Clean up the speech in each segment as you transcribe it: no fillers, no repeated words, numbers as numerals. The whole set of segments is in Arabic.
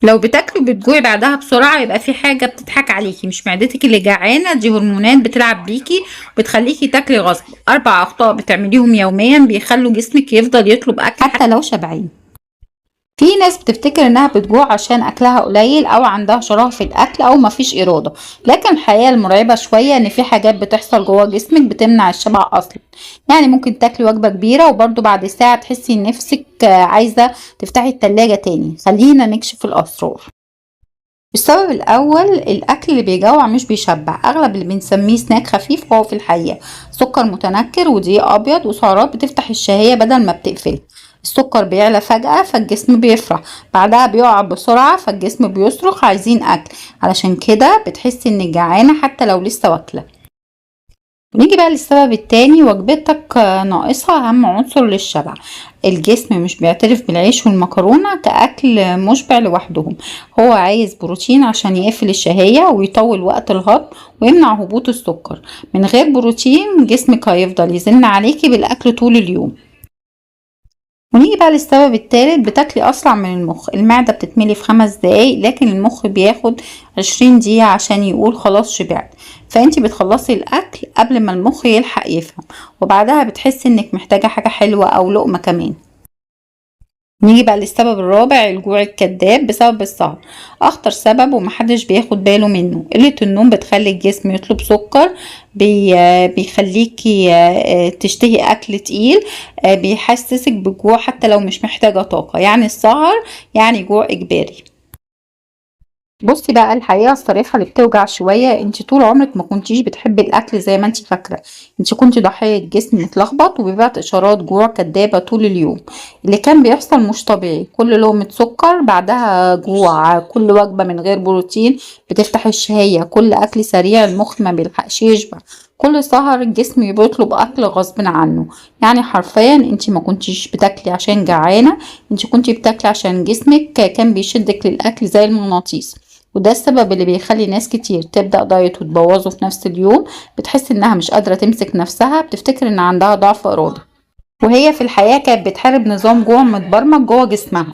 لو بتاكلي وبتجوعي بعدها بسرعة يبقى في حاجة بتضحك عليكي، مش معدتك اللي جعانة، دي هرمونات بتلعب بيكي وبتخليكي تاكلي غصب. 4 أخطاء بتعمليهم يوميا بيخلوا جسمك يفضل يطلب أكل حتى لو شبعين. في ناس بتفتكر انها بتجوع عشان اكلها قليل او عندها شراهة في الاكل او مفيش ارادة، لكن الحقيقة المرعبة شوية ان في حاجات بتحصل جوه جسمك بتمنع الشبع اصلا. يعني ممكن تاكلي وجبة كبيرة وبرضو بعد ساعة تحسي ان نفسك عايزة تفتحي التلاجة تاني. خلينا نكشف الاسرار. السبب الأول، الأكل اللي بيجوع مش بيشبع. أغلب اللي بنسميه سناك خفيف هو في الحقيقة سكر متنكر ودقيق أبيض وسعرات بتفتح الشهية بدل ما بتقفل. السكر بيعلى فجأة فالجسم بيفرح، بعدها بيقع بسرعة فالجسم بيصرخ عايزين أكل، علشان كده بتحسي إنك جعانة حتى لو لسه واكلة. نيجي بقى للسبب التاني، وجبتك ناقصها أهم عنصر للشبع. الجسم مش بيعترف بالعيش والمكرونة كأكل مشبع لوحدهم، هو عايز بروتين عشان يقفل الشهية ويطول وقت الهضم ويمنع هبوط السكر. من غير بروتين جسمك هيفضل يزن عليكي بالأكل طول اليوم. ونيجي بقى للسبب التالت، بتاكلي أسرع من المخ. المعدة بتتملي في 5 دقايق لكن المخ بياخد 20 دقيقة عشان يقول خلاص شبعت. فانتي بتخلصي الأكل قبل ما المخ يلحق يفهم، وبعدها بتحسي انك محتاجة حاجة حلوة أو لقمة كمان. نيجي بقى للسبب الرابع، الجوع الكذاب بسبب السهر. اخطر سبب ومحدش بياخد باله منه. قلة النوم بتخلي الجسم يطلب سكر، بيخليكي تشتهي اكل تقيل، بيحسسك بالجوع حتى لو مش محتاجة طاقة. يعني السهر يعني جوع اجباري. بصي بقى، الحقيقة الصريحة اللي بتوجع شوية، انت طول عمرك ما كنتيش بتحبي الاكل زي ما انت فاكرة. انت كنتي ضحية جسم متلخبط وبيبعت اشارات جوع كدابة طول اليوم. اللي كان بيحصل مش طبيعي. كل لقمة سكر بعدها جوع، كل وجبة من غير بروتين بتفتح الشهية، كل اكل سريع المخ ما بيلحقش يشبع، كل سهر الجسم بيطلب اكل غصب عنه. يعني حرفيا انت ما كنتيش بتاكلي عشان جعانة، انت كنتي بتاكلي عشان جسمك كان بيشدك للاكل زي المغناطيس. وده السبب اللي بيخلي ناس كتير تبدأ دايت وتبوظه في نفس اليوم. بتحس انها مش قادرة تمسك نفسها، بتفتكر ان عندها ضعف إرادة، وهي في الحقيقة كانت بتحارب نظام جوع متبرمج جوه جسمها.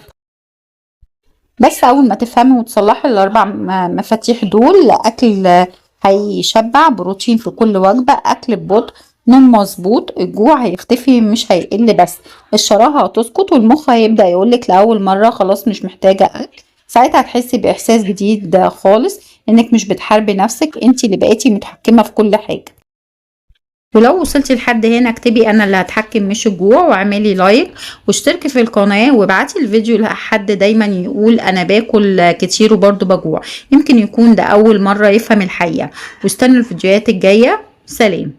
بس أول ما تفهمي وتصلحي الأربع مفاتيح دول، أكل هيشبع، بروتين في كل وجبة، أكل ببطء، نوم مظبوط، الجوع هيختفي مش هيقل، بس الشراهة هتسقط والمخ هيبدأ يقولك لأول مرة خلاص مش محتاجة أكل. ساعتها هتحسي بإحساس جديد خالص، إنك مش بتحاربي نفسك، انتي اللي بقيتي متحكمة في كل حاجة. ولو وصلتي لحد هنا اكتبي انا اللي هتحكم مش الجوع، واعملي لايك واشتركي في القناة وابعتي الفيديو لحد دايما يقول انا باكل كتير وبرضه بجوع، يمكن يكون ده اول مرة يفهم الحقيقة. واستنوا الفيديوهات الجاية. سلام.